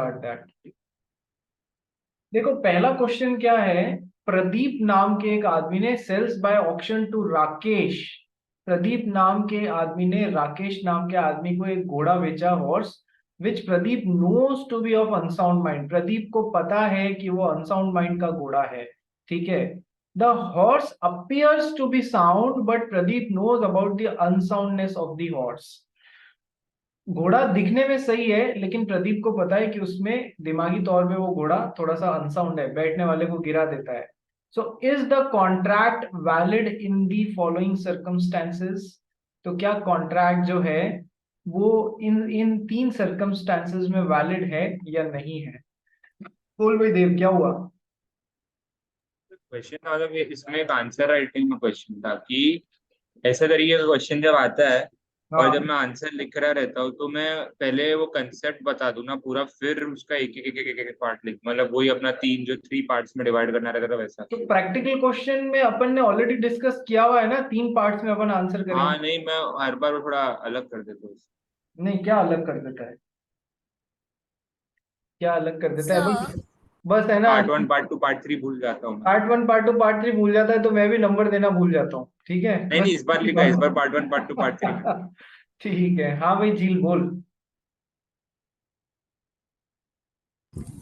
Start that. देखो पहला question क्या है। प्रदीप नाम के एक आदमी ने sells by auction to Rakesh. Pradeep नाम के आदमी ने राकेश नाम के आदमी को एक घोड़ा बेचा, horse, which Pradeep knows to be of unsound mind. Pradeep को पता है कि वो अनसाउंड माइंड का घोड़ा है, ठीक है। The horse appears to be sound but Pradeep knows about the unsoundness of the horse. घोड़ा दिखने में सही है लेकिन प्रदीप को पता है कि उसमें दिमागी तौर पे वो घोड़ा थोड़ा सा अनसाउंड है, बैठने वाले को गिरा देता है। So is the contract valid in the following circumstances. तो क्या कॉन्ट्रैक्ट जो है वो इन इन तीन सर्कमस्टेंसेस में वैलिड है या नहीं है। बोल भाई देव, क्या हुआ। क्वेश्चन मतलब इसमें एक आंसर राइटिंग में क्वेश्चन था कि ऐसा तरीके का क्वेश्चन जब आता है और जब हाँ मैं आंसर लिख रहा रहता हूँ तो मैं पहले वो कंसेप्ट बता दूं ना पूरा, फिर उसका एक एक पार्ट लिख, मतलब वही अपना तीन जो थ्री पार्ट्स में डिवाइड करना रहता था वैसा। तो प्रैक्टिकल क्वेश्चन में अपन ने ऑलरेडी डिस्कस किया हुआ है ना, तीन पार्ट्स में अपन आंसर हाँ करेंगे। नहीं, मैं हर बार वो थोड़ा अलग कर देता हूँ। नहीं, क्या अलग कर देता है, क्या अलग कर देता है सर, भाई। बस है ना। Part one part two part three भूल जाता हूँ मैं। Part one part two part three भूल जाता है तो मैं भी नंबर देना भूल जाता हूँ, ठीक है नहीं बस नहीं, इस बार की लिखा है, इस बार part one part two part three. बात। ठीक है, हाँ भाई झील बोल।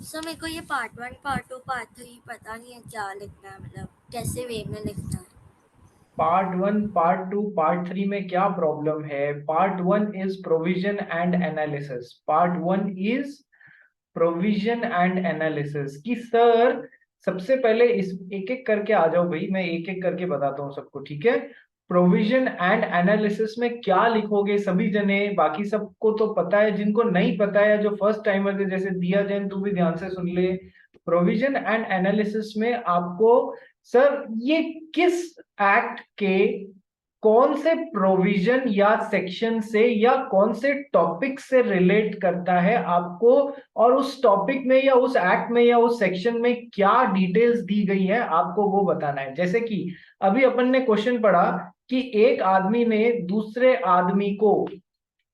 सर मेरे को ये पार्ट 1 पार्ट 2 पार्ट 3 पता नहीं है क्या लिखना है, मतलब कैसे वे में लिखना है। Part one part two part three में क्या प्रॉब्लम है। Part one is provision and analysis. Part one is provision and analysis की सर। सबसे पहले इस एक एक करके आ जाओ भाई, मैं एक एक करके बताता हूँ सबको, ठीक है। प्रोविजन एंड एनालिसिस में क्या लिखोगे सभी जने, बाकी सबको तो पता है, जिनको नहीं पता है जो फर्स्ट टाइमर थे जैसे दिया जैन, तू भी ध्यान से सुन ले। प्रोविजन एंड एनालिसिस में आपको सर ये किस एक्ट के कौन से प्रोविजन या सेक्शन से या कौन से टॉपिक से रिलेट करता है आपको, और उस टॉपिक में या उस एक्ट में या उस सेक्शन में क्या डिटेल्स दी गई है आपको वो बताना है। जैसे कि अभी अपन ने क्वेश्चन पढ़ा कि एक आदमी ने दूसरे आदमी को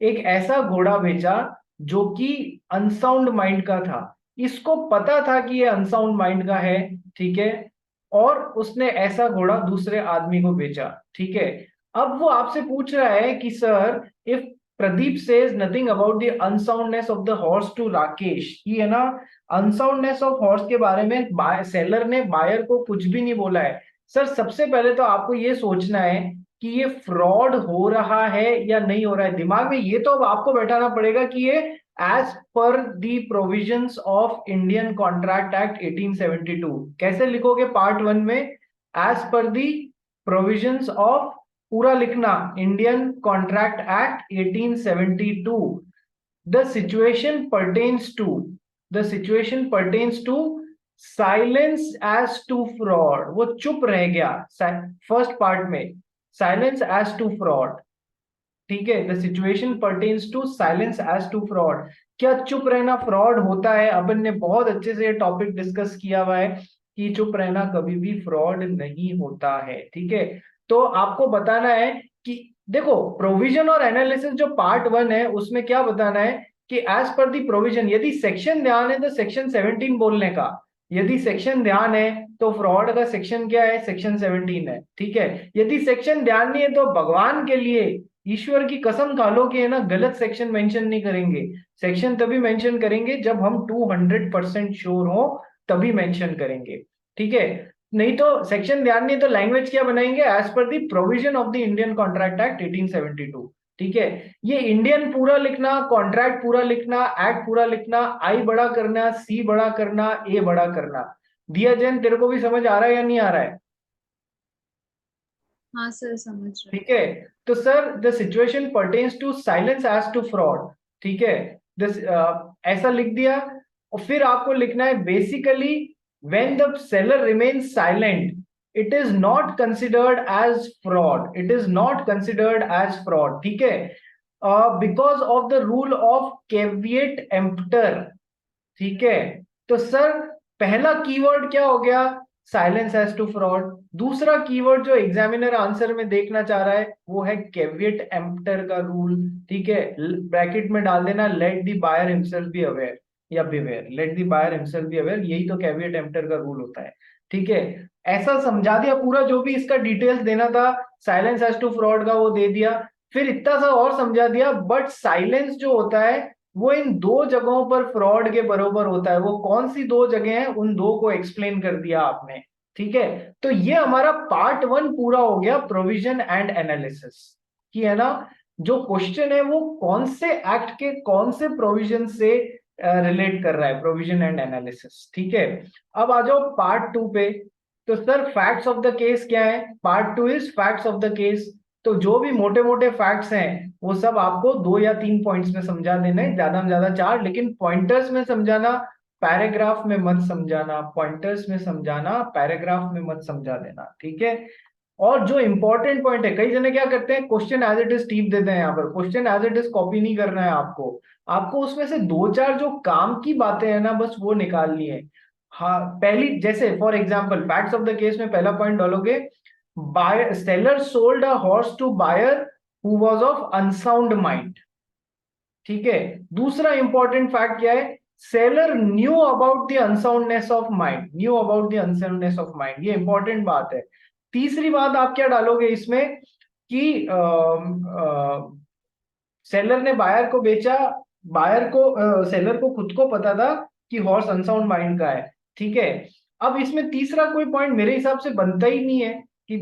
एक ऐसा घोड़ा बेचा जो कि अनसाउंड माइंड का था। इसको पता था कि ये अनसाउंड माइंड का है, ठीक है, और उसने ऐसा घोड़ा दूसरे आदमी को बेचा, ठीक है। अब वो आपसे पूछ रहा है कि sir if Pradeep says nothing about the unsoundness of the horse to Rakesh, ये है ना, अनसाउंडनेस ऑफ हॉर्स के बारे में सेलर ने बायर को कुछ भी नहीं बोला है। सर सबसे पहले तो आपको ये सोचना है कि ये फ्रॉड हो रहा है या नहीं हो रहा है। दिमाग में ये तो अब आपको बैठाना पड़ेगा कि ये as per the provisions of Indian contract act 1872 कैसे लिखोगे पार्ट वन में। As per the provisions of, पूरा लिखना, Indian contract act 1872, the situation pertains to, the situation pertains to silence as to fraud. वो चुप रह गया फर्स्ट पार्ट में, साइलेंस एज टू फ्रॉड, ठीक है। The situation pertains to silence as to fraud. क्या चुप रहना फ्रॉड होता है। अपन ने बहुत अच्छे से ये टॉपिक डिस्कस किया हुआ है कि चुप रहना कभी भी फ्रॉड नहीं होता है, ठीक है। तो आपको बताना है कि देखो प्रोविजन और एनालिसिस जो पार्ट वन है उसमें क्या बताना है कि एज पर दी प्रोविजन, यदि सेक्शन ध्यान है तो सेक्शन 17 बोलने का, यदि सेक्शन ध्यान है तो फ्रॉड का सेक्शन क्या है, सेक्शन 17 है, ठीक है। यदि सेक्शन ध्यान नहीं है तो भगवान के लिए, ईश्वर की कसम खा लो कि है ना, गलत सेक्शन मेंशन नहीं करेंगे। सेक्शन तभी मेंशन करेंगे जब हम 200% श्योर हो, तभी मेंशन करेंगे, ठीक है। नहीं तो सेक्शन ध्यान नहीं तो लैंग्वेज क्या बनाएंगे, as per the provision of the Indian contract act 1872, ठीक है। ये इंडियन पूरा लिखना, कॉन्ट्रैक्ट पूरा लिखना, एक्ट पूरा लिखना, आई बड़ा करना, सी बड़ा करना, ए बड़ा करना। दिया जैन तेरे को भी समझ आ रहा है या नहीं आ रहा है। हाँ सर, समझ रहे। ठीक है। तो sir the situation pertains to silence as to fraud, ठीक है। दिस ऐसा लिख दिया। और फिर आपको लिखना है basically when the seller remains silent it is not considered as fraud, it is not considered as fraud, ठीक है, because of the rule of caveat emptor, ठीक है। तो सर पहला कीवर्ड क्या हो गया, साइलेंस एज टू फ्रॉड। दूसरा कीवर्ड जो एग्जामिनर आंसर में देखना चाह रहा है वो है कैविएट एम्प्टर का रूल, ठीक है। ब्रैकेट में डाल देना let the buyer himself be aware, या beware, let the buyer himself be aware, यही तो कैविएट एम्प्टर का रूल होता है। ठीक है, ऐसा समझा दिया पूरा, जो भी इसका डिटेल्स देना था साइलेंस एज टू फ्रॉड का वो दे दिया। फिर इतना सा और समझा दिया, बट साइलेंस जो होता है वो इन दो जगहों पर फ्रॉड के बराबर होता है। वो कौन सी दो जगह हैं, उन दो को एक्सप्लेन कर दिया आपने। ठीक है, तो ये हमारा पार्ट 1 पूरा हो गया, प्रोविजन एंड एनालिसिस की, है ना। जो क्वेश्चन है वो कौन से एक्ट के कौन से प्रोविजन से रिलेट कर रहा है, प्रोविजन एंड एनालिसिस। ठीक है, अब आ जाओ पार्ट 2 पे। तो sir facts of the case क्या है, part 2 is facts of the case. तो जो भी मोटे मोटे फैक्ट्स हैं वो सब आपको 2 या 3 पॉइंट्स में समझा देना है, ज्यादा में ज्यादा 4, लेकिन पॉइंटर्स में समझाना, पैराग्राफ में मत समझाना। पॉइंटर्स में समझाना, पैराग्राफ में मत समझा देना। ठीक है, और जो इंपॉर्टेंट पॉइंट है, कई जने क्या करते हैं, question as it is tip देते हैं। यहाँ पर question as it is copy नहीं करना है आपको, आपको उसमें से 2-4 जो काम की बातें हैं ना, बस वो निकालनी है। हाँ, पहली जैसे for example facts of the case में पहला पॉइंट डालोगे, buyer seller sold a horse to buyer who was of unsound mind. ठीक है, दूसरा इंपॉर्टेंट फैक्ट क्या है, seller knew about the unsoundness of mind, knew about the unsoundness of mind, ये important बात है। तीसरी बात आप क्या डालोगे इसमें कि सेलर ने बायर को बेचा, बायर को सेलर को खुद को पता था कि हॉर्स अनसाउंड माइंड का है। ठीक है, अब इसमें तीसरा कोई पॉइंट मेरे हिसाब से बनता ही नहीं है कि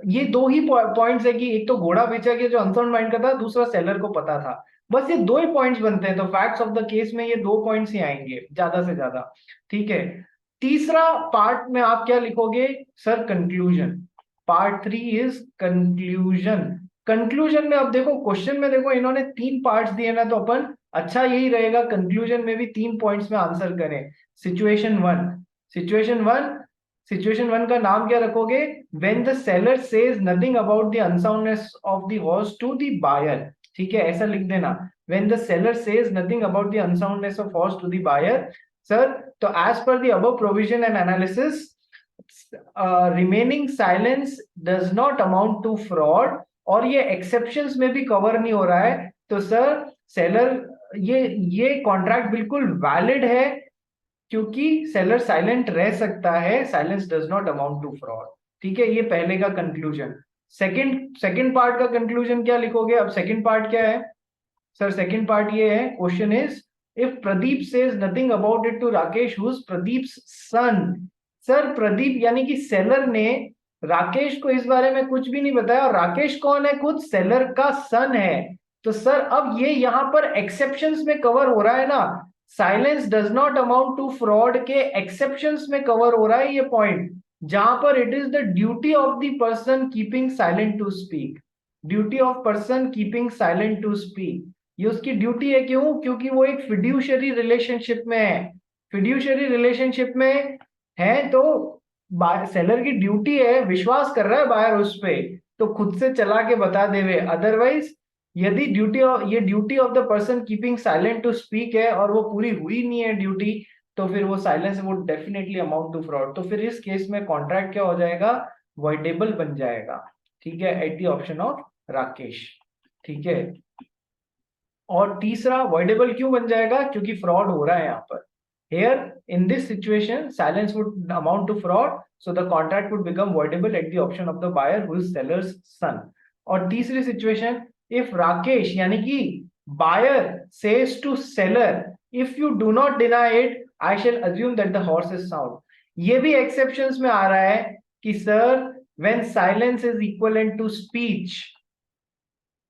ये दो ही पॉइंट्स है कि एक तो घोड़ा बेचा गया जो अनसाउंड माइंड का था, दूसरा सेलर को पता था। बस ये दो ही पॉइंट्स बनते हैं, तो फैक्ट्स ऑफ द केस में ये 2 पॉइंट्स ही आएंगे ज्यादा से ज्यादा। ठीक है, तीसरा पार्ट में आप क्या लिखोगे sir, conclusion. Part 3 is conclusion. Conclusion में अब देखो, क्वेश्चन में देखो इन्होंने 3 पार्ट्स दिए ना, तो अपन अच्छा यही रहेगा कंक्लूजन में भी 3 पॉइंट्स में आंसर करें। सिचुएशन 1, सिचुएशन 1 का नाम क्या रखोगे, when the seller says nothing about the unsoundness of the horse to the buyer। ठीक है, ऐसा लिख देना, when the seller says nothing about the unsoundness of horse to the buyer। Sir, तो as per the above provision and analysis, remaining silence does not amount to fraud, और ये exceptions में भी कवर नहीं हो रहा है। तो सर सेलर ये कॉन्ट्रैक्ट बिल्कुल वैलिड है, क्योंकि सेलर साइलेंट रह सकता है, silence does not amount to fraud. ठीक है, ये पहले का कंक्लूजन। सेकंड पार्ट का कंक्लूजन क्या लिखोगे, अब सेकंड पार्ट क्या है सर, सेकंड पार्ट ये है, question is if Pradeep says nothing about it to Rakesh who is Pradeep's son. Sir Pradeep यानी कि सेलर ने राकेश को इस बारे में कुछ भी नहीं बताया, और राकेश कौन है, खुद सेलर का सन है। तो सर अब ये यहाँ पर एक्सेप्शंस में कवर हो रहा है ना, silence does not amount to fraud के एक्सेप्शंस में कवर हो रहा है ये पॉइंट, जहां पर it is the duty of the person keeping silent to speak. Duty of person keeping silent to speak, ये उसकी ड्यूटी है। क्यों, क्योंकि वो एक फिड्यूशियरी रिलेशनशिप में है। फिड्यूशियरी रिलेशनशिप में है तो सेलर की ड्यूटी है, विश्वास कर रहा है बायर उस पे, तो खुद से चला के बता देवे। अदरवाइज यदि ये duty of the person keeping silent to speak है और वो पूरी हुई नहीं है ड्यूटी, तो फिर वो साइलेंस वो डेफिनेटली अमाउंट टू फ्रॉड। तो फिर इस केस में कॉन्ट्रैक्ट क्या हो जाएगा, वॉइडेबल बन जाएगा। ठीक है, at the option of Rakesh. ठीक है, और तीसरा वॉइडेबल क्यों बन जाएगा, क्योंकि फ्रॉड हो रहा है यहाँ पर। Here in this situation silence would amount to fraud, so the contract would become voidable at the option of the buyer who is seller's son। और तीसरी सिचुएशन, if राकेश यानी कि buyer says to seller if you do not deny it I shall assume that the horse is sound। ये भी exceptions में आ रहा है कि sir when silence is equivalent to speech,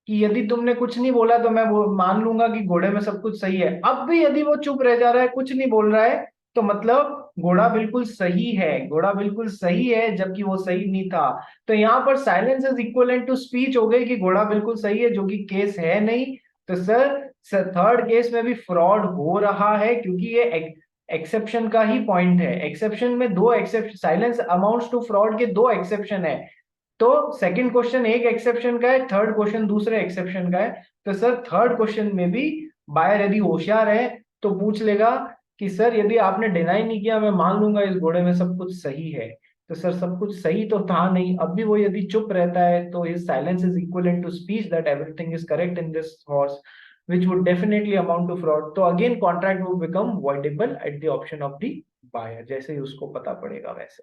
कि यदि तुमने कुछ नहीं बोला तो मैं वो मान लूंगा कि घोड़े में सब कुछ सही है। अब भी यदि वो चुप रह जा रहा है, कुछ नहीं बोल रहा है, तो मतलब घोड़ा बिल्कुल सही है, घोड़ा बिल्कुल सही है, जबकि वो सही नहीं था। तो यहाँ पर silence is equivalent to speech हो गई कि घोड़ा बिल्कुल सही है, जो कि केस है नहीं। तो सर थर्ड केस में भी फ्रॉड हो रहा है, क्योंकि ये एक्सेप्शन का ही पॉइंट है। एक्सेप्शन में 2 exception, silence amounts to fraud के 2 एक्सेप्शन है। तो सेकंड क्वेश्चन एक एक्सेप्शन का है, थर्ड क्वेश्चन दूसरे एक्सेप्शन का है। तो सर थर्ड क्वेश्चन में भी बायर यदि होशियार है तो पूछ लेगा कि सर यदि आपने डिनाई नहीं किया, मैं मान लूंगा इस घोड़े में सब कुछ सही है। तो सर सब कुछ सही तो था नहीं, अब भी वो यदि चुप रहता है तो his silence is equivalent to speech that everything is correct in this horse. which would definitely amount to fraud. तो again contract would become voidable at the option of the buyer, जैसे ही उसको पता पड़ेगा वैसे।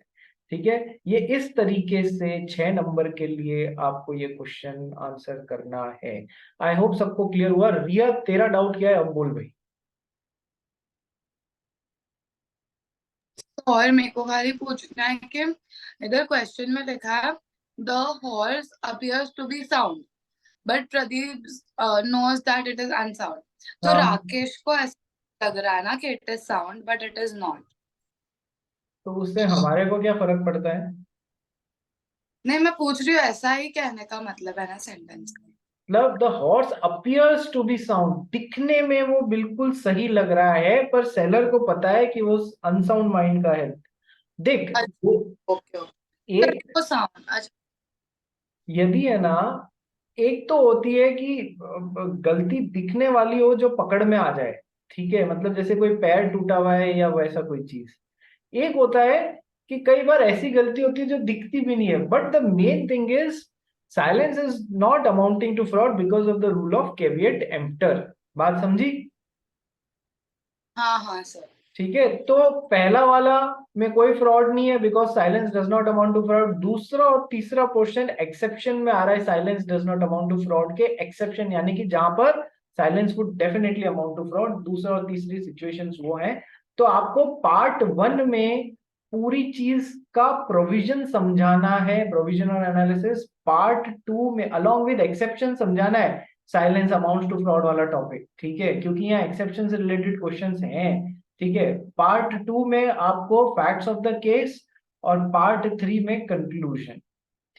ठीक है, ये इस तरीके से 6 नंबर के लिए आपको ये क्वेश्चन आंसर करना है। आई होप सबको क्लियर हुआ। रिया तेरा डाउट क्या है, अब बोल भाई। और मेरे को खाली पूछना है कि इधर क्वेश्चन में लिखा है the horse appears to be sound but Pradeep knows that it is unsound. तो हाँ। राकेश को ऐसा लग रहा है ना कि it is sound but it is not. तो उससे हमारे को क्या फर्क पड़ता है? नहीं, मैं पूछ रही हूँ ऐसा ही कहने का मतलब है ना सेंटेंस का। मतलब the horse appears to be sound, दिखने में वो बिल्कुल सही लग रहा है, पर सेलर को पता है कि वो अनसाउंड माइंड का है। देख वो ओके ओके, एक तो साउंड। अच्छा, यदि है ना, एक तो होती है कि गलती दिखने वाली हो जो पकड़ में आ जाए, ठीक है, मतलब जैसे कोई पैर टूटा हुआ है या वैसा कोई चीज। एक होता है कि कई बार ऐसी गलती होती है जो दिखती भी नहीं है, but the main thing is silence is not amounting to fraud because of the rule of caveat emptor. बात समझी? हाँ हाँ सर। ठीक है, तो पहला वाला में कोई फ्रॉड नहीं है because silence does not amount to fraud. दूसरा और तीसरा पोर्शन एक्सेप्शन में आ रहा है, silence does not amount to fraud के एक्सेप्शन, यानी कि जहां पर silence would definitely amount to fraud. दूसरा और तीसरी सिचुएशंस वो हैं। तो आपको पार्ट 1 में पूरी चीज का प्रोविजन समझाना है, प्रोविजन और एनालिसिस। पार्ट 2 में अलॉन्ग विद एक्सेप्शन समझाना है साइलेंस अमाउंट टू फ्रॉड वाला टॉपिक, ठीक है, क्योंकि यहाँ एक्सेप्शन से रिलेटेड क्वेश्चंस हैं। ठीक है, पार्ट 2 में आपको फैक्ट्स ऑफ द केस और पार्ट 3 में कंक्लूजन।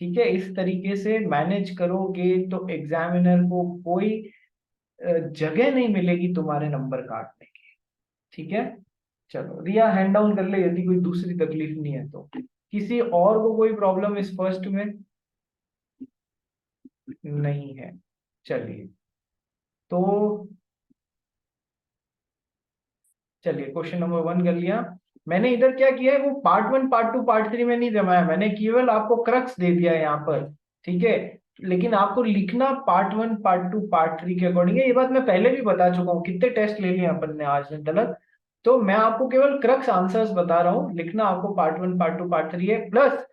ठीक है, इस तरीके से मैनेज करोगे तो एग्जामिनर को कोई जगह नहीं मिलेगी तुम्हारे नंबर काटने की। ठीक है, चलो रिया हैंड डाउन कर ले यदि कोई दूसरी तकलीफ नहीं है तो। किसी और को कोई प्रॉब्लम इस फर्स्ट में नहीं है? चलिए, तो चलिए क्वेश्चन नंबर 1 कर लिया। मैंने इधर क्या किया है, वो पार्ट 1 पार्ट 2 पार्ट 3 में नहीं जमाया, मैंने केवल आपको क्रक्स दे दिया है यहाँ पर। ठीक है, लेकिन आपको लिखना पार्ट 1 पार्ट 2 पार्ट 3 के अकॉर्डिंग है। ये बात मैं पहले भी बता चुका हूँ, कितने टेस्ट ले लिए अपन ने आज दिन तक। तो मैं आपको केवल क्रक्स आंसर्स बता रहा हूँ, लिखना आपको पार्ट 1 पार्ट 2 पार्ट 3 है। प्लस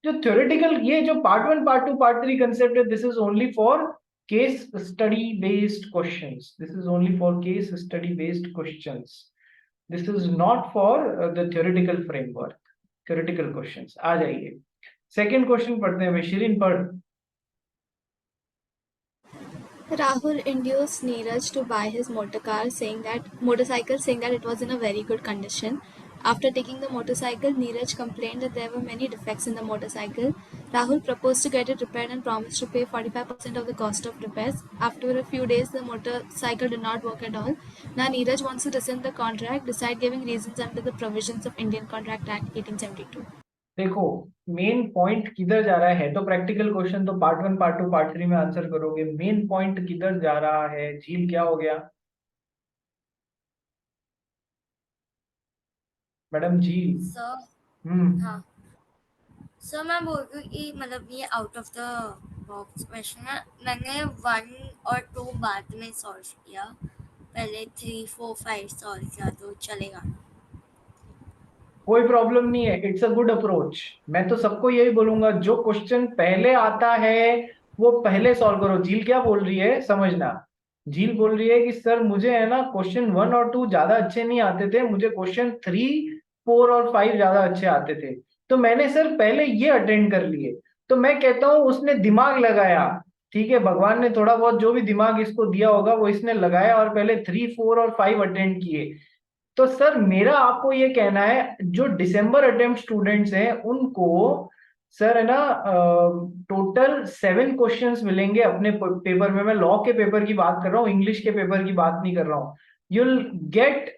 जो थ्योरेटिकल, ये जो पार्ट 1 पार्ट 2 पार्ट 3 कंसेप्ट है, this is only for case study based questions. This is only for case study based questions. This is not for the theoretical framework, theoretical questions। आ जाइए second question पढ़ते हैं। शिरीन पढ़। Rahul induced Neeraj to buy his motorcycle, saying that it was in a very good condition. After taking the motorcycle, Neeraj complained that there were many defects in the motorcycle. Rahul proposed to get it repaired and promised to pay 45% of the cost of repairs. After a few days, the motorcycle did not work at all. Now Neeraj wants to rescind the contract, despite giving reasons under the provisions of Indian Contract Act 1872. देखो main point किधर जा रहा है, तो practical question तो part 1 part 2 part 3 में answer करोगे। Main point किधर जा रहा है? झील क्या हो गया मैडम? झील। सर हाँ सर, मैं बोल रही हूँ कि मतलब ये out of the box question है। मैंने 1 और 2 बाद में सॉल्व किया, पहले 3 4 5 सॉल्व किया, तो चलेगा? कोई प्रॉब्लम नहीं है, इट्स अ गुड अप्रोच। मैं तो सबको यही बोलूंगा, जो क्वेश्चन पहले आता है वो पहले सॉल्व करो। झील क्या बोल रही है समझना। झील बोल रही है कि सर मुझे है ना क्वेश्चन 1 और 2 ज्यादा अच्छे नहीं आते थे, मुझे क्वेश्चन 3 4 और 5 ज्यादा अच्छे आते थे, तो मैंने सर पहले ये अटेंड कर लिए। तो मैं कहता हूँ उसने दिमाग लगाया, ठीक है, भगवान ने थोड़ा बहुत जो भी दिमाग इसको दिया होगा वो इसने लगाया और पहले 3 4 और 5 अटेंड किए। तो सर मेरा आपको ये कहना है, जो दिसंबर अटेम्प्ट स्टूडेंट्स हैं उनको सर है ना टोटल 7 क्वेश्चंस मिलेंगे अपने पेपर में। मैं लॉ के पेपर की बात कर रहा हूँ, इंग्लिश के पेपर की बात नहीं कर रहा हूँ। You'll get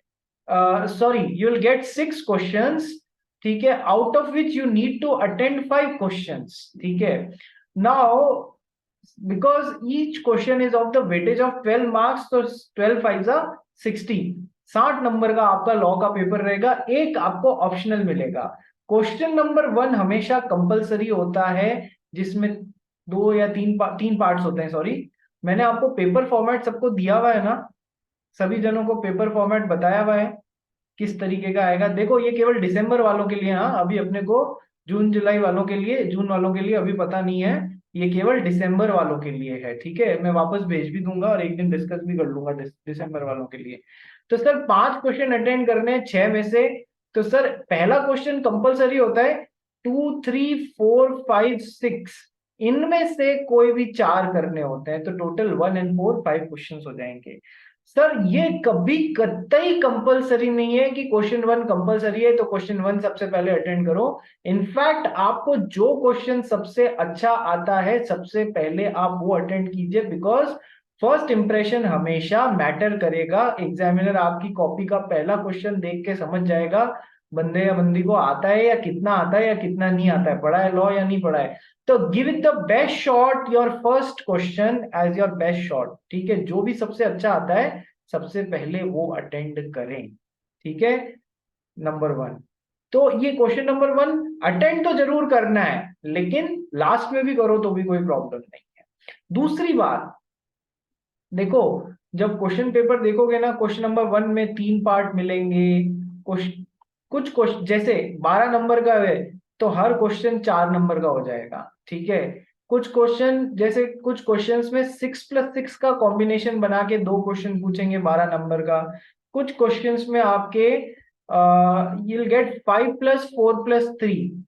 you'll get 6 questions, ठीक है, out of which you need to attend 5 questions. ठीक है, now because each question is of the weightage of 12 marks, तो 12 5 60, 60 नंबर का आपका लॉ का पेपर रहेगा। एक आपको ऑप्शनल मिलेगा। क्वेश्चन नंबर 1 हमेशा कंपलसरी होता है, जिसमें 2 या 3 पार्ट्स होते हैं, सॉरी। मैंने आपको पेपर फॉर्मेट सबको दिया हुआ है ना, सभी जनों को पेपर फॉर्मेट बताया हुआ है किस तरीके का आएगा। देखो ये केवल दिसंबर वालों के लिए, हाँ अभी अपने को जून जुलाई वालों के लिए, जून वालों के लिए अभी पता नहीं है, ये केवल दिसंबर वालों के लिए है, ठीक है। मैं वापस भेज भी दूंगा और एक दिन डिस्कस भी कर लूंगा दिसंबर वालों के लिए। तो सर 5 क्वेश्चन अटेंड करने हैं 6 में से। तो सर पहला क्वेश्चन कंपलसरी होता है 2, 3, 4, 5, 6, इनमें से कोई भी 4 करने होते हैं, तो टोटल 1 and 4 5 क्वेश्चन हो जाएंगे। सर ये कभी कतई कंपलसरी नहीं है कि क्वेश्चन 1 कंपलसरी है तो क्वेश्चन 1 सबसे पहले अटेंड करो। इनफैक्ट आपको जो क्वेश्चन सबसे अच्छा आता है सबसे पहले आप वो अटेंड कीजिए, बिकॉज फर्स्ट इंप्रेशन हमेशा मैटर करेगा। एग्जामिनर आपकी कॉपी का पहला क्वेश्चन देख के समझ जाएगा बंदे या बंदी को आता है या कितना आता है या कितना नहीं आता है, पढ़ा है लॉ या नहीं पढ़ा है। तो give it the best shot, your first question as your best shot, ठीक है। जो भी सबसे अच्छा आता है सबसे पहले वो अटेंड करें, ठीक है। नंबर 1, तो ये क्वेश्चन नंबर 1 अटेंड तो जरूर करना है, लेकिन लास्ट में भी करो तो भी कोई प्रॉब्लम नहीं है। दूसरी बात देखो, जब क्वेश्चन पेपर देखोगे ना, क्वेश्चन नंबर 1 में 3 पार्ट मिलेंगे। कुछ क्वेश्चन जैसे 12 नंबर का है तो हर क्वेश्चन 4 नंबर का हो जाएगा, ठीक है। कुछ क्वेश्चन जैसे कुछ क्वेश्चंस में 6+6 का कॉम्बिनेशन बना के 2 क्वेश्चन पूछेंगे 12 नंबर का। कुछ क्वेश्चंस में आपके you'll get 5+4+3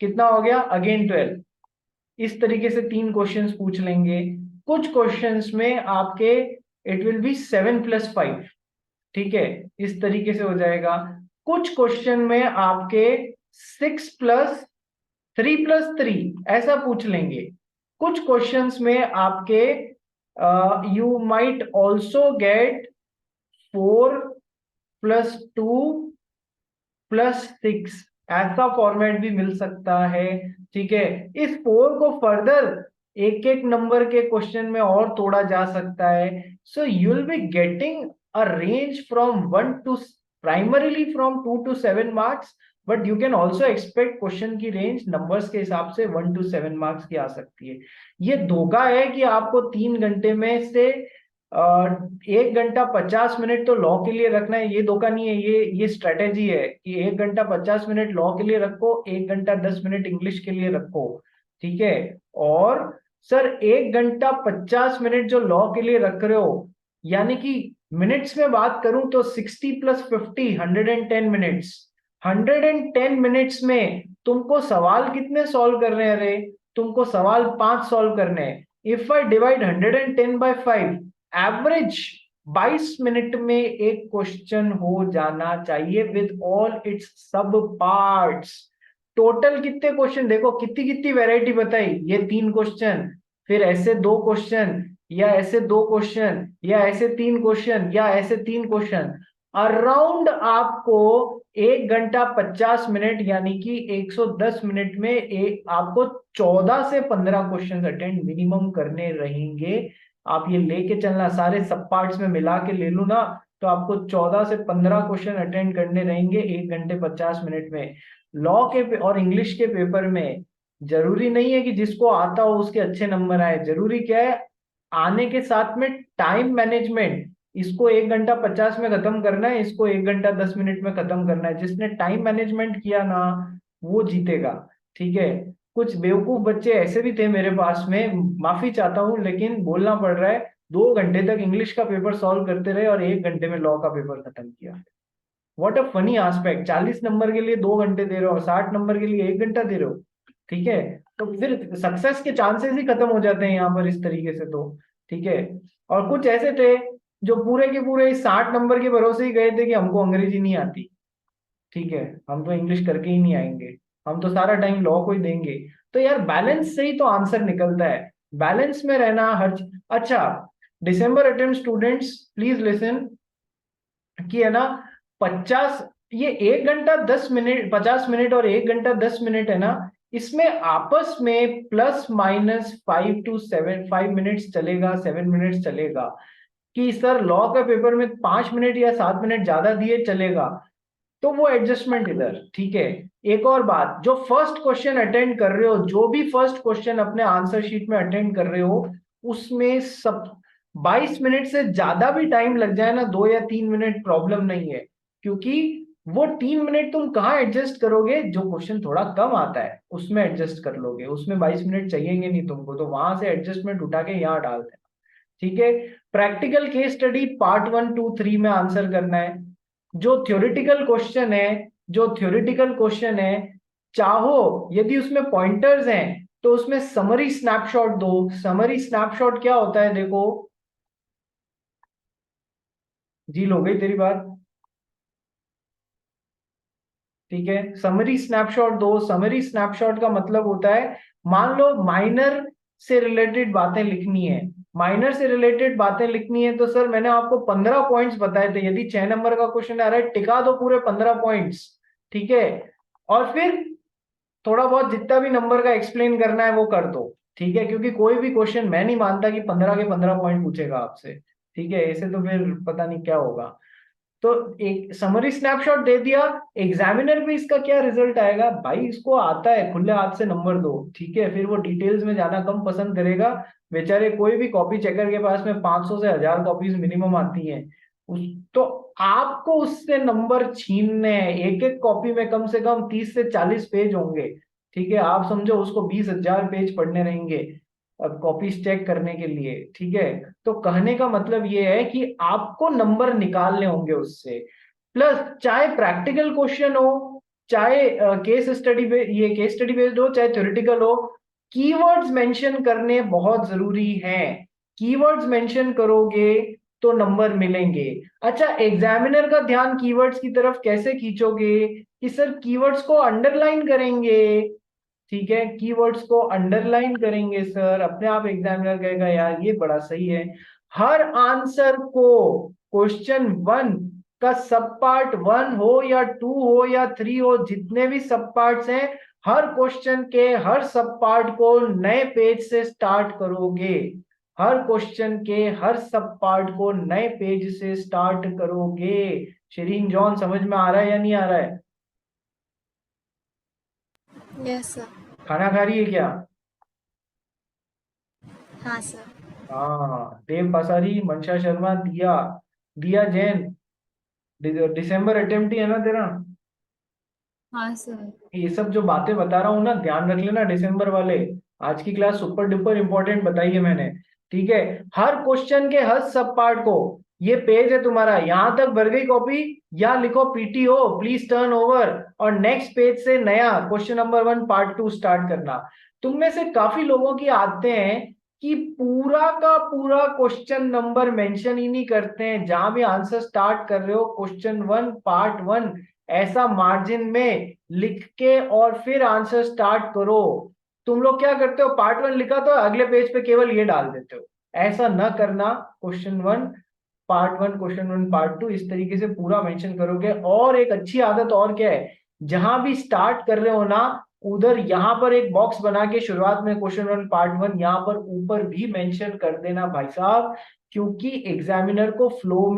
कितना हो गया, अगेन 12। इस तरीके से 3 क्वेश्चंस पूछ लेंगे। कुछ क्वेश्चंस में आपके इट विल बी 7+5, ठीक है, इस तरीके से हो जाएगा। कुछ क्वेश्चन में आपके 6+3+3 ऐसा पूछ लेंगे। कुछ क्वेश्चंस में आपके यू माइट ऑल्सो गेट 4+2+6 ऐसा फॉर्मेट भी मिल सकता है, ठीक है। इस 4 को फर्दर एक एक नंबर के क्वेश्चन में और तोड़ा जा सकता है। So you will be getting a range from 1 to primarily from 2 to 7 marks, but you can also expect question की रेंज नंबर्स के हिसाब से 1 to 7 मार्क्स की आ सकती है। ये धोखा है कि आपको 3 घंटे में से 1 घंटा 50 मिनट तो लॉ के लिए रखना है, ये धोखा नहीं है, ये स्ट्रेटेजी है कि 1 घंटा 50 मिनट लॉ के लिए रखो, 1 घंटा 10 मिनट इंग्लिश के लिए रखो, ठीक है। और सर 1 घंटा 50 मिनट जो लॉ के लिए रख रहे हो, यानी कि मिनट्स में बात करूं तो 60+50 110 मिनट्स। 110 मिनट्स में तुमको सवाल कितने सॉल्व करने हैं रे? तुमको सवाल 5 सॉल्व करने हैं। If I divide 110 by 5, average 22 minute में एक क्वेश्चन हो जाना चाहिए विद ऑल इट्स सब पार्ट्स। टोटल कितने क्वेश्चन देखो, कितनी कितनी वैरायटी बताई, ये 3 क्वेश्चन, फिर ऐसे 2 क्वेश्चन, या ऐसे 2 क्वेश्चन, या ऐसे 3 क्वेश्चन, या ऐसे 3 क्वेश्चन। अराउंड आपको 1 घंटा 50 मिनट यानी कि 110 मिनट में आपको 14 से 15 क्वेश्चन अटेंड मिनिमम करने रहेंगे। आप ये लेके चलना, सारे सब पार्ट्स में मिला के ले लू ना, तो आपको 14 से 15 क्वेश्चन अटेंड करने रहेंगे 1 घंटे 50 मिनट में। लॉ के और इंग्लिश के पेपर में जरूरी नहीं है कि जिसको आता हो उसके अच्छे नंबर आए, जरूरी क्या है, आने के साथ में टाइम मैनेजमेंट। इसको 1 घंटा 50 में खत्म करना है, इसको 1 घंटा 10 मिनट में खत्म करना है। जिसने टाइम मैनेजमेंट किया ना वो जीतेगा, ठीक है। कुछ बेवकूफ बच्चे ऐसे भी थे मेरे पास में, माफी चाहता हूं लेकिन बोलना पड़ रहा है, 2 घंटे तक इंग्लिश का पेपर सॉल्व करते रहे और 1 घंटे में लॉ का पेपर खत्म किया। What a funny aspect, 40 number के लिए 2 घंटे दे रहे हो और 60 नंबर के लिए 1 घंटा दे रहे हो, ठीक है। तो फिर सक्सेस के चांसेस ही खत्म हो जाते हैं यहाँ पर इस तरीके से, तो ठीक है। और कुछ ऐसे थे जो पूरे के पूरे 60 नंबर के भरोसे ही गए थे कि हमको अंग्रेजी नहीं आती, ठीक है, हम तो इंग्लिश करके ही नहीं आएंगे, हम तो सारा टाइम लॉ को ही देंगे। तो यार बैलेंस से ही तो आंसर निकलता है, बैलेंस में रहना हर। अच्छा, दिसंबर अटेम्प्ट स्टूडेंट्स प्लीज लिसन कि है ना 50, ये 1 घंटा 10 मिनट 50 मिनट और 1 घंटा 10 मिनट है ना, इसमें आपस में ±5 to 5 मिनट्स चलेगा, 7 मिनट्स चलेगा। कि सर लॉ का पेपर में 5 मिनट या 7 मिनट ज्यादा दिए चलेगा, तो वो एडजस्टमेंट इधर, ठीक है। एक और बात, जो फर्स्ट क्वेश्चन अटेंड कर रहे हो, जो भी फर्स्ट क्वेश्चन अपने आंसर शीट में अटेंड कर रहे हो, उसमें सब 22 मिनट से ज्यादा भी टाइम लग जाए ना, 2 या 3 मिनट प्रॉब्लम नहीं है, क्योंकि वो 3 मिनट तुम कहाँ एडजस्ट करोगे, जो क्वेश्चन थोड़ा कम आता है उसमें एडजस्ट कर लोगे, उसमें 22 मिनट चाहिएंगे नहीं तुमको, तो वहां से एडजस्टमेंट उठा के यहाँ डाल देना। ठीक है, प्रैक्टिकल केस स्टडी पार्ट 1, 2, 3 में आंसर करना है। जो थ्योरेटिकल क्वेश्चन है, चाहो यदि उसमें पॉइंटर्स हैं तो उसमें समरी स्नैपशॉट दो। समरी स्नैपशॉट क्या होता है, देखो जी, हो गई तेरी बात, ठीक है, समरी स्नैपशॉट दो। समरी स्नैपशॉट का मतलब होता है, मान लो माइनर से रिलेटेड बातें लिखनी है, तो सर मैंने आपको 15 पॉइंट्स बताए थे, यदि 6 नंबर का क्वेश्चन आ रहा है, टिका दो पूरे 15 पॉइंट्स, ठीक है, और फिर थोड़ा बहुत जितना भी नंबर का एक्सप्लेन करना है वो कर दो, ठीक है, क्योंकि कोई भी क्वेश्चन मैं नहीं मानता कि 15 के 15 पॉइंट पूछेगा आपसे, ठीक है, ऐसे तो फिर पता नहीं क्या होगा। तो एक समरी स्नैपशॉट दे दिया, एग्जामिनर पे इसका क्या रिजल्ट आएगा, भाई इसको आता है, खुले हाथ से नंबर दो, ठीक है, फिर वो डिटेल्स में जाना कम पसंद करेगा। बेचारे कोई भी कॉपी चेकर के पास में 500 से 1000 कॉपीज मिनिमम आती हैं, उस तो आपको उससे नंबर छीनने हैं। एक एक कॉपी में कम से कम 30 से 40 पेज होंगे, ठीक है, आप समझो उसको 20,000 पेज पढ़ने रहेंगे अब कॉपीज चेक करने के लिए, ठीक है। तो कहने का मतलब ये है कि आपको नंबर निकालने होंगे उससे, प्लस चाहे प्रैक्टिकल क्वेश्चन हो, चाहे केस स्टडी बेस्ड हो, चाहे थ्योरेटिकल हो, कीवर्ड्स मेंशन करने बहुत जरूरी हैं। कीवर्ड्स मेंशन करोगे तो नंबर मिलेंगे। अच्छा, एग्जामिनर का ध्यान कीवर्ड्स की तरफ कैसे खींचोगे, कि सर कीवर्ड्स को अंडरलाइन करेंगे, ठीक है, कीवर्ड्स को अंडरलाइन करेंगे सर, अपने आप एग्जामिनर कहेगा यार ये बड़ा सही है। हर आंसर को क्वेश्चन 1 का सब पार्ट 1 हो या 2 हो या 3 हो, जितने भी सब पार्ट्स हैं, हर क्वेश्चन के हर सब पार्ट को नए पेज से स्टार्ट करोगे। हर क्वेश्चन के हर सब पार्ट को नए पेज से स्टार्ट करोगे। शरीन जॉन, समझ में आ रहा है या नहीं आ रहा है? Yes sir. खाना खा रही है क्या? हाँ सर। हाँ, देव पासारी, मनशा शर्मा, दिया दिया जैन, दिसंबर अटेम्प्ट ही है ना तेरा? हाँ सर। ये सब जो बातें बता रहा हूँ ना, ध्यान रख लेना दिसंबर वाले। आज की क्लास सुपर डुपर इंपॉर्टेंट बताई है मैंने, ठीक है। हर क्वेश्चन के हर सब पार्ट को, ये पेज है तुम्हारा, यहां तक भर गई कॉपी, या लिखो पीटीओ प्लीज टर्न ओवर, और नेक्स्ट पेज से नया क्वेश्चन नंबर 1 पार्ट 2 स्टार्ट करना। तुम में से काफी लोगों की आते हैं कि पूरा का पूरा क्वेश्चन नंबर मेंशन ही नहीं करते हैं, जहां भी आंसर स्टार्ट कर रहे हो क्वेश्चन 1 पार्ट 1 ऐसा मार्जिन में लिख के और फिर आंसर स्टार्ट करो। तुम लोग क्या करते हो, पार्ट 1 लिखा तो अगले पेज पे केवल ये डाल देते हो, ऐसा ना करना। क्वेश्चन 1 पार्ट 1, क्वेश्चन 1 पार्ट 2, इस तरीके से पूरा मेंशन करोगे। और एक अच्छी आदत और क्या है, जहां भी स्टार्ट कर रहे हो ना, उधर यहां पर एक बॉक्स बना के शुरुआत में क्वेश्चन 1 पार्ट 1 यहां पर ऊपर भी मेंशन कर देना भाई साहब, क्योंकि एग्जामिनर को फ्लो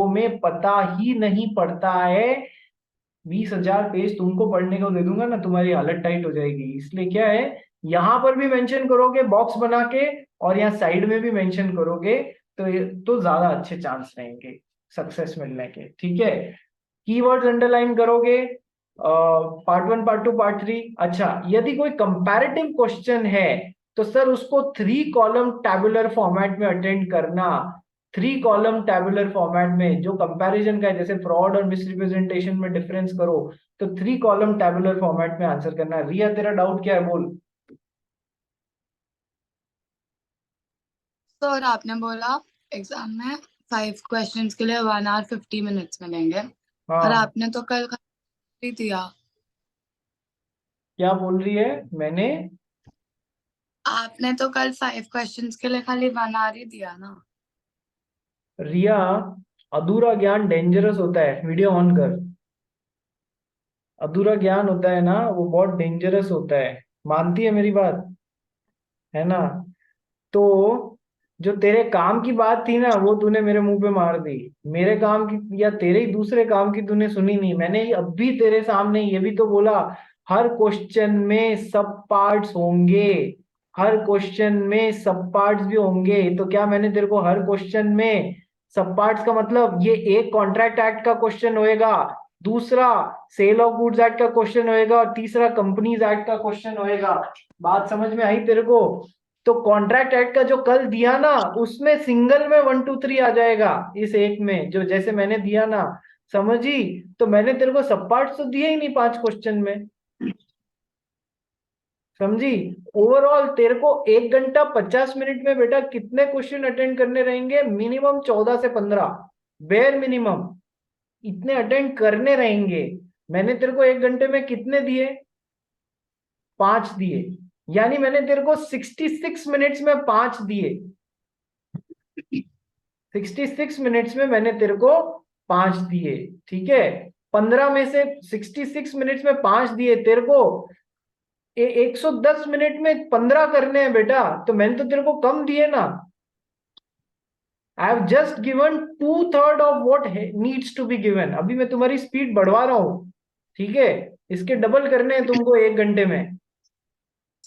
में पता ही नहीं पड़ता है। 20,000 पेज तुमको पढ़ने को दे दूंगा ना, तुम्हारी हालत टाइट हो जाएगी। इसलिए क्या है, यहां पर भी मेंशन करोगे बॉक्स बना के, और यहाँ साइड में भी मेंशन करोगे, तो ज्यादा अच्छे चांस रहेंगे सक्सेस मिलने के, ठीक है। कीवर्ड्स अंडरलाइन करोगे, पार्ट 1 पार्ट 2 पार्ट 3। अच्छा, यदि कोई कंपैरेटिव क्वेश्चन है तो सर उसको 3 कॉलम टैबुलर फॉर्मेट में अटेंड करना। 3 कॉलम टैबुलर फॉर्मेट में जो कंपैरिजन का है, जैसे फ्रॉड और मिसरिप्रेजेंटेशन में डिफरेंस करो, तो 3 कॉलम टैबुलर फॉर्मेट में आंसर करना। रिया, तेरा डाउट क्या है, बोल। सर आपने बोला एग्जाम में 5 क्वेश्चंस के लिए 1 hour 50 minutes मिलेंगे, और हाँ, आपने तो कल ही दिया। क्या बोल रही है? मैंने आपने तो कल 5 क्वेश्चंस के लिए खाली 1 hour ही दिया ना। रिया, अधूरा ज्ञान डेंजरस होता है, वीडियो ऑन कर। अधूरा ज्ञान होता है ना, वो बहुत डेंजरस होता है, मानती है मेरी बात, है ना? तो जो तेरे काम की बात थी ना, वो तूने मेरे मुंह पे मार दी। मेरे काम की या तेरे ही दूसरे काम की तूने सुनी नहीं। मैंने अब भी तेरे सामने ये भी तो बोला, हर क्वेश्चन में सब पार्ट्स होंगे, हर क्वेश्चन में सब पार्ट्स भी होंगे। तो क्या मैंने तेरे को हर क्वेश्चन में सब पार्ट्स का मतलब ये एक कॉन्ट्रैक्ट एक्ट का क्वेश्चन होएगा, दूसरा सेल ऑफ गुड्स एक्ट का क्वेश्चन होएगा और तीसरा कंपनीज एक्ट का क्वेश्चन होएगा। बात समझ में आई तेरे को? तो कॉन्ट्रैक्ट एक्ट का जो कल दिया ना उसमें सिंगल में 1 2 3 आ जाएगा, इस एक में जो जैसे मैंने दिया ना, समझी? तो मैंने तेरे को सब पार्ट्स तो दिए ही नहीं 5 क्वेश्चन में, समझी? ओवरऑल तेरे को 1 घंटा 50 मिनट में बेटा कितने क्वेश्चन अटेंड करने रहेंगे? मिनिमम 14 से 15, बेयर मिनिमम इतने अटेंड करने रहेंगे। मैंने तेरे को 1 घंटे में कितने दिए? 5 दिए, यानी मैंने तेरे को 66 मिनट्स में 5 दिए। 66 मिनट्स में मैंने तेरे को 5 दिए, ठीक है? 15 में से 66 मिनट्स में 5 दिए तेरे को। 110 मिनट में 15 करने हैं बेटा, तो मैंने तो तेरे को कम दिए ना। I have just given 2/3 of what needs to be given. अभी मैं तुम्हारी स्पीड बढ़वा रहा हूं, ठीक है? इसके डबल करने हैं तुमको 1 घंटे में।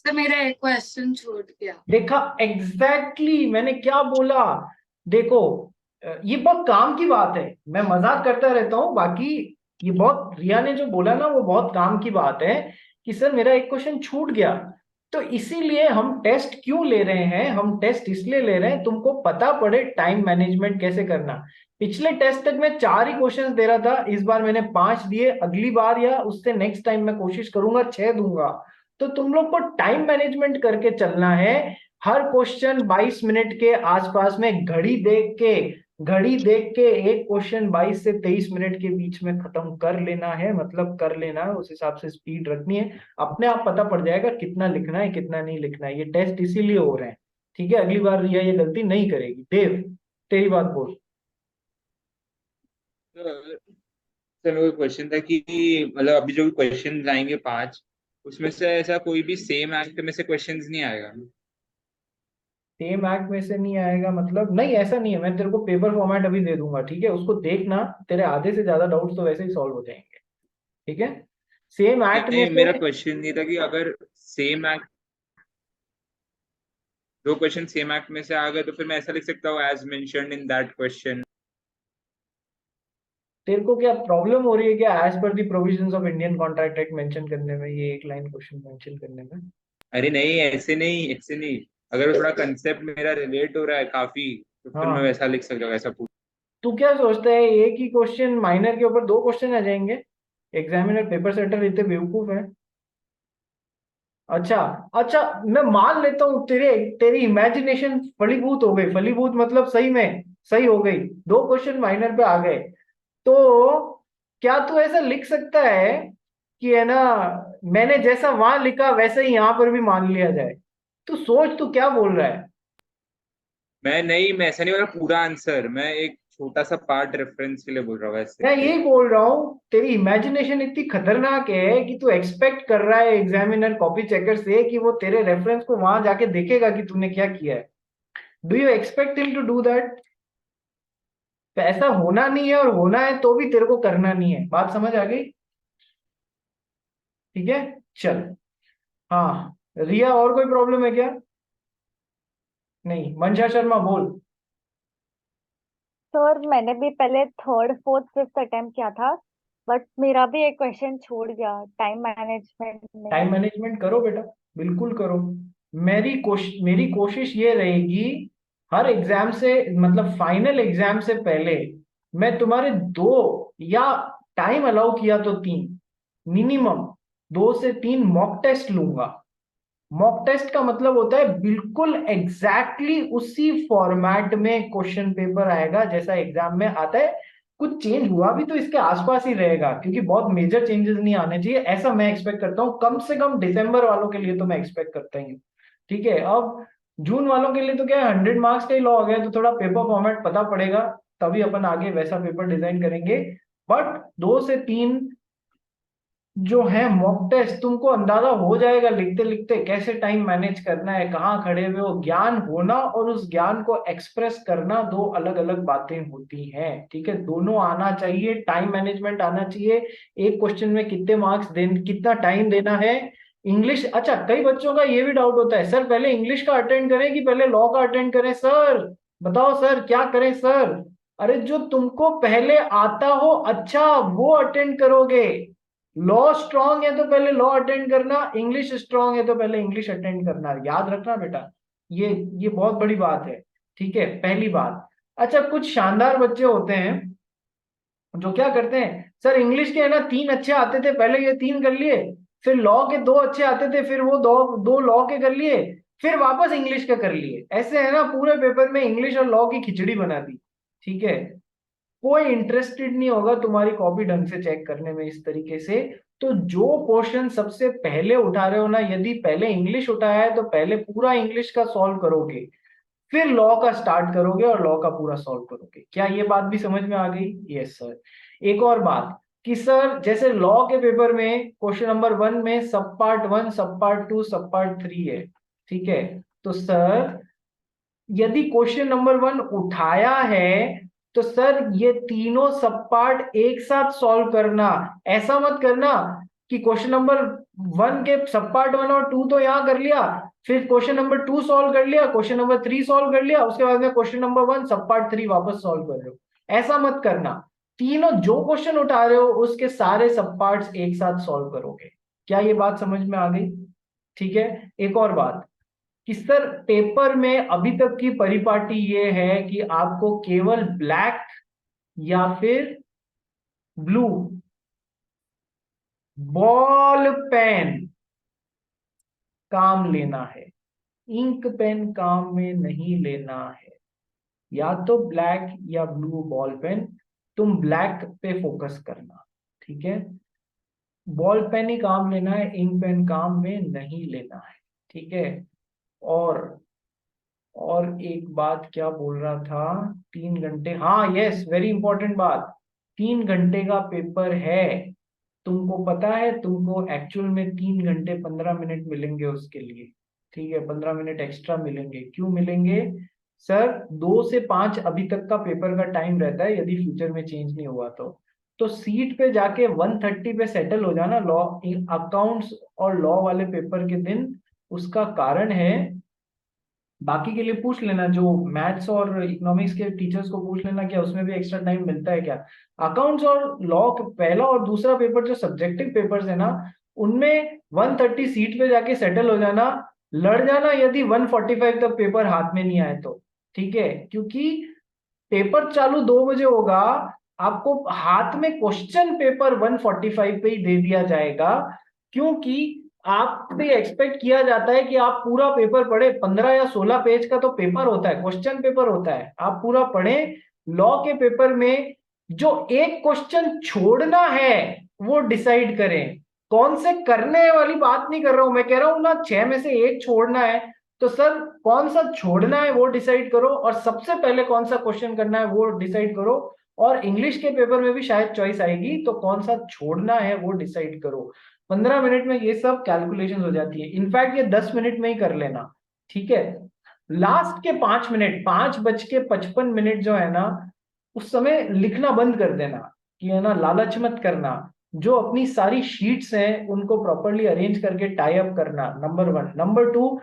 तो मेरा एक क्वेश्चन छूट गया। देखा एग्जैक्टली मैंने क्या बोला? देखो ये बहुत काम की बात है, मैं मजाक करता रहता हूँ, बाकी ये बहुत रिया ने जो बोला ना वो बहुत काम की बात है कि सर मेरा एक क्वेश्चन छूट गया। तो इसीलिए हम टेस्ट क्यों ले रहे हैं? हम टेस्ट इसलिए ले रहे हैं तुमको पता पड़े टाइम मैनेजमेंट कैसे करना। पिछले टेस्ट तक मैं 4 ही क्वेश्चन दे रहा था, इस बार मैंने 5 दिए। अगली बार या उससे नेक्स्ट टाइम मैं कोशिश करूंगा 6 दूंगा। तो तुम लोग को टाइम मैनेजमेंट करके चलना है। हर क्वेश्चन 22 मिनट के आसपास में घड़ी देख के एक क्वेश्चन 22 से 23 मिनट के बीच में खत्म कर लेना है, मतलब कर लेना है, उस हिसाब से स्पीड रखनी है। अपने आप पता पड़ जाएगा कितना लिखना है कितना नहीं लिखना है। ये टेस्ट इसीलिए हो रहे हैं, ठीक है? अगली बार रिया ये गलती नहीं करेगी। देव तेरी बात बोल। सर मेरा क्वेश्चन था कि मतलब अभी जो क्वेश्चन आएंगे 5, उसमें से ऐसा कोई भी सेम एक्ट में से क्वेश्चंस नहीं आएगा? सेम एक्ट में से नहीं आएगा मतलब? नहीं ऐसा नहीं है, मैं तेरे को पेपर फॉर्मेट अभी दे दूंगा, ठीक है? उसको देखना, तेरे आधे से ज्यादा डाउट्स तो वैसे ही सॉल्व हो जाएंगे, ठीक है? सेम एक्ट में नहीं, से मेरा क्वेश्चन ये था कि अगर सेम एक्ट, दो क्वेश्चन सेम एक्ट में से आ गए तो फिर मैं ऐसा लिख सकता हूँ as mentioned in that question. तेरे को क्या प्रॉब्लम हो रही है क्या as per the provisions of Indian contract act mention करने में, ये एक लाइन क्वेश्चन मेंशन करने में? अरे नहीं, ऐसे नहीं। अगर थोड़ा कंसेप्ट मेरा रिलेट हो रहा है काफी तो फिर मैं हाँ, वैसा लिख सकता हूँ, ऐसा पूछ। तू क्या सोचता है एक ही क्वेश्चन माइनर के ऊपर 2 क्वेश्चन आ जाएंगे? एग्जामिनर पेपर सेटर इतने बेवकूफ है? अच्छा अच्छा, मैं मान लेता हूँ तेरी इमेजिनेशन फलीभूत हो गई। फलीभूत मतलब सही में सही हो गई, 2 क्वेश्चन माइनर पे आ गए। तो क्या तू ऐसा लिख सकता है कि है ना, मैंने जैसा वहां लिखा वैसे ही यहाँ पर भी मान लिया जाए? तू सोच तू क्या बोल रहा है। मैं ऐसा नहीं बोल रहा पूरा आंसर, मैं एक छोटा सा पार्ट रेफरेंस के लिए बोल रहा हूँ मैं वैसे। यही बोल रहा हूँ, तेरी इमेजिनेशन इतनी खतरनाक है कि तू एक्सपेक्ट कर रहा है एग्जामिनर कॉपी चेकर से कि वो तेरे रेफरेंस को वहां जाके देखेगा कि तूने क्या किया है। Do you expect him to do that? तो ऐसा होना नहीं है, और होना है तो भी तेरे को करना नहीं है। बात समझ आ गई? ठीक है, चल। हाँ रिया, और कोई प्रॉब्लम है क्या? नहीं, मंशा शर्मा बोल। सर मैंने भी पहले थर्ड फोर्थ फिफ्थ अटेम्प्ट किया था, बट मेरा भी एक क्वेश्चन छूट गया टाइम मैनेजमेंट टाइम में। मैनेजमेंट करो बेटा, बिल्कुल करो। मेरी कोशिश ये रहेगी हर एग्जाम से, मतलब फाइनल एग्जाम से पहले मैं तुम्हारे 2 या टाइम अलाउ किया तो 3, मिनिमम 2 से 3 मॉक टेस्ट लूंगा। मॉक टेस्ट का मतलब होता है बिल्कुल एग्जैक्टली उसी फॉर्मेट में क्वेश्चन पेपर आएगा जैसा एग्जाम में आता है। कुछ चेंज हुआ भी तो इसके आसपास ही रहेगा, क्योंकि बहुत मेजर चेंजेस नहीं आने चाहिए, ऐसा मैं एक्सपेक्ट करता हूँ। कम से कम दिसंबर वालों के लिए तो मैं एक्सपेक्ट करता ही हूँ, ठीक है? अब जून वालों के लिए तो क्या है, 100 मार्क्स का ही लॉ आ गया, तो थोड़ा पेपर फॉर्मेट पता पड़ेगा, तभी अपन आगे वैसा पेपर डिजाइन करेंगे। बट 2 से 3 जो है मॉक टेस्ट, तुमको अंदाजा हो जाएगा लिखते लिखते कैसे टाइम मैनेज करना है, कहाँ खड़े हुए हो। ज्ञान होना और उस ज्ञान को एक्सप्रेस करना 2 अलग अलग बातें होती हैं, ठीक है? दोनों आना चाहिए, टाइम मैनेजमेंट आना चाहिए। एक क्वेश्चन में कितने मार्क्स कितना टाइम देना है, इंग्लिश, अच्छा कई बच्चों का ये भी डाउट होता है सर पहले इंग्लिश का अटेंड करें कि पहले लॉ का अटेंड करें सर, बताओ सर क्या करें सर। अरे जो तुमको पहले आता हो अच्छा वो अटेंड करोगे। लॉ स्ट्रांग है तो पहले लॉ अटेंड करना, इंग्लिश स्ट्रांग है तो पहले इंग्लिश अटेंड करना, याद रखना बेटा। ये बहुत बड़ी बात है, ठीक है पहली बात। अच्छा कुछ शानदार बच्चे होते हैं जो क्या करते हैं सर इंग्लिश के है ना 3 अच्छे आते थे, पहले ये 3 कर लिए, फिर लॉ के 2 अच्छे आते थे, फिर वो 2 लॉ के कर लिए, फिर वापस इंग्लिश के कर लिए, ऐसे है ना पूरे पेपर में इंग्लिश और लॉ की खिचड़ी बना दी। ठीक है, कोई इंटरेस्टेड नहीं होगा तुम्हारी कॉपी ढंग से चेक करने में इस तरीके से। तो जो क्वेश्चन सबसे पहले उठा रहे हो ना, यदि पहले इंग्लिश उठाया है तो पहले पूरा इंग्लिश का सॉल्व करोगे, फिर लॉ का स्टार्ट करोगे और लॉ का पूरा सॉल्व करोगे। क्या ये बात भी समझ में आ गई? Yes sir. एक और बात कि सर जैसे लॉ के पेपर में क्वेश्चन नंबर 1 में सब पार्ट 1 सब पार्ट 2 सब पार्ट 3 है, ठीक है। तो सर यदि क्वेश्चन नंबर 1 उठाया है तो सर ये तीनों सब पार्ट एक साथ सॉल्व करना। ऐसा मत करना कि क्वेश्चन नंबर 1 के सब पार्ट 1 और 2 तो यहां कर लिया, फिर क्वेश्चन नंबर 2 सॉल्व कर लिया, क्वेश्चन नंबर 3 सॉल्व कर लिया, उसके बाद में क्वेश्चन नंबर 1 सब पार्ट 3 वापस सॉल्व कर रहे हो। ऐसा मत करना, तीनों जो क्वेश्चन उठा रहे हो उसके सारे सब पार्ट्स एक साथ सॉल्व करोगे। क्या ये बात समझ में आ गई? ठीक है। एक और बात कि सर पेपर में अभी तक की परिपाटी ये है कि आपको केवल ब्लैक या फिर ब्लू बॉल पेन काम लेना है, इंक पेन काम में नहीं लेना है। या तो ब्लैक या ब्लू बॉल पेन, तुम ब्लैक पे फोकस करना, ठीक है। बॉल पेन ही काम लेना है, इंक पेन काम में नहीं लेना है, ठीक है। और और एक बात क्या बोल रहा था, 3 घंटे, हाँ यस वेरी इंपॉर्टेंट बात, 3 घंटे का पेपर है। तुमको पता है तुमको एक्चुअल में 3 घंटे 15 मिनट मिलेंगे उसके लिए, ठीक है। 15 मिनट एक्स्ट्रा मिलेंगे, क्यों मिलेंगे सर? 2 से 5 अभी तक का पेपर का टाइम रहता है यदि फ्यूचर में चेंज नहीं हुआ तो सीट पे जाके 1:30 पे सेटल हो जाना लॉ अकाउंट्स और लॉ वाले पेपर के दिन। उसका कारण है, बाकी के लिए पूछ लेना, जो मैथ्स और इकोनॉमिक्स के टीचर्स को पूछ लेना क्या उसमें भी एक्स्ट्रा टाइम मिलता है क्या। अकाउंट्स और लॉ पहला और दूसरा पेपर जो सब्जेक्टिव पेपर्स है ना, उनमें 1:30 सीट पे जाके सेटल हो जाना, लड़ जाना यदि 1:45 तक पेपर हाथ में नहीं आए तो, ठीक है। क्योंकि पेपर चालू 2 बजे होगा, आपको हाथ में क्वेश्चन पेपर 1:45 पे ही दे दिया जाएगा, क्योंकि आप पे एक्सपेक्ट किया जाता है कि आप पूरा पेपर पढ़े। 15 या 16 पेज का तो पेपर होता है, क्वेश्चन पेपर होता है, आप पूरा पढ़ें। लॉ के पेपर में जो एक क्वेश्चन छोड़ना है वो डिसाइड करें, कौन से करने वाली बात नहीं कर रहा हूं मैं, कह रहा हूं ना 6 में से एक छोड़ना है, तो सर कौन सा छोड़ना है वो डिसाइड करो, और सबसे पहले कौन सा क्वेश्चन करना है वो डिसाइड करो। और इंग्लिश के पेपर में भी शायद चॉइस आएगी, तो कौन सा छोड़ना है वो डिसाइड करो। 15 मिनट में ये सब कैलकुलेशन हो जाती है, इनफैक्ट ये 10 मिनट में ही कर लेना, ठीक है। लास्ट के 5 मिनट 5:55 जो है ना, उस समय लिखना बंद कर देना, कि है ना लालच मत करना। जो अपनी सारी शीट्स हैं उनको प्रॉपरली अरेंज करके टाई अप करना, नंबर 1। नंबर 2,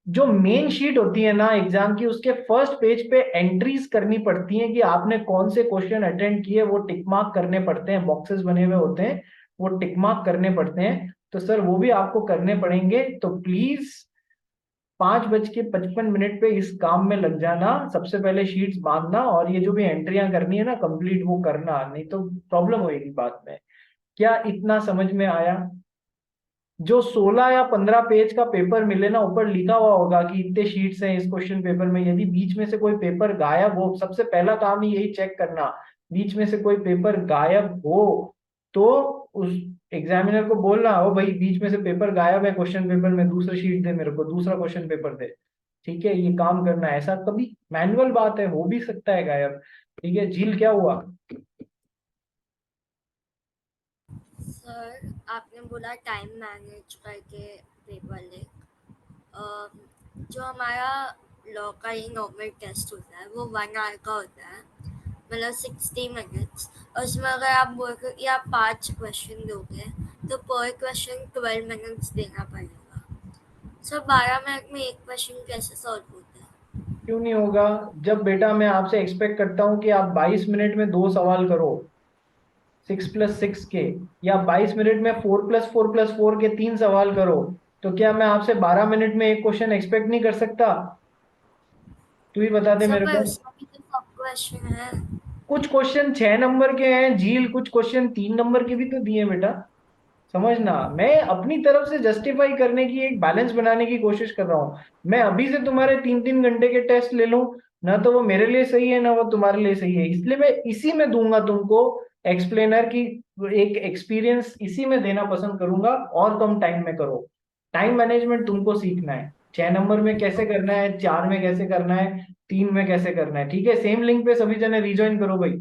जो मेन शीट होती है ना एग्जाम की, उसके फर्स्ट पेज पे एंट्रीज करनी पड़ती हैं कि आपने कौन से क्वेश्चन अटेंड किए, वो टिक मार्क करने पड़ते हैं, बॉक्सेस बने हुए होते हैं, वो टिक मार्क करने पड़ते हैं। तो सर वो भी आपको करने पड़ेंगे, तो प्लीज 5:55 पे इस काम में लग जाना। सबसे पहले शीट्स बांधना और ये जो भी एंट्रियां करनी है ना कंप्लीट वो करना, नहीं तो प्रॉब्लम होगी बाद में। क्या इतना समझ में आया? जो 16 या 15 पेज का पेपर मिले ना, ऊपर लिखा हुआ होगा कि इतने शीट्स हैं इस क्वेश्चन पेपर में, यदि बीच में से कोई पेपर गायब हो, सबसे पहला काम ही यही चेक करना, बीच में से कोई पेपर गायब हो तो उस एग्जामिनर को बोलना, ओ भाई बीच में से पेपर गायब है क्वेश्चन पेपर में, दूसरा शीट दे मेरे को, दूसरा क्वेश्चन पेपर दे, ठीक है। ये काम करना है, ऐसा कभी मैनुअल बात है, हो भी सकता है गायब, ठीक है। झील क्या हुआ? सर आपने बोला टाइम मैनेज करके पेपर लिख, जो हमारा लॉ का ये नॉर्मल टेस्ट होता है वो 1 आवर का होता है, मतलब 60 मिनट्स। और उसमें अगर आप बोल कि आप 5 क्वेश्चन दोगे तो पर क्वेश्चन 12 मिनट्स देना पड़ेगा। सर 12 मिनट में एक क्वेश्चन कैसे सॉल्व होता है? क्यों नहीं होगा? जब बेटा मैं आपसे एक्सपेक्ट करता हूँ कि आप 22 मिनट में 2 सवाल करो 6+6 के, या 22 मिनट में 4+4+4 के 3 सवाल करो, तो क्या मैं आपसे 12 मिनट में एक क्वेश्चन एक्सपेक्ट नहीं कर सकता? तू ही बता दे सर मेरे पर को। उसका भी तो सब क्वेश्चन है। कुछ क्वेश्चन 6 नंबर के हैं झील, कुछ क्वेश्चन 3 नंबर के भी तो दिए बेटा। समझना, मैं अपनी तरफ से जस्टिफाई करने की, एक बैलेंस बनाने की कोशिश कर रहा हूँ। मैं अभी से तुम्हारे 3-3 घंटे के टेस्ट ले लूं ना, तो वो मेरे लिए सही है ना वो तुम्हारे लिए सही है। इसलिए मैं इसी में दूंगा तुमको एक्सप्लेनर की एक एक्सपीरियंस, इसी में देना पसंद करूंगा, और कम टाइम में करो। टाइम मैनेजमेंट तुमको सीखना है, 6 नंबर में कैसे करना है, 4 में कैसे करना है, 3 में कैसे करना है। ठीक है, सेम लिंक पे सभी जने रिज्वाइन करो भाई।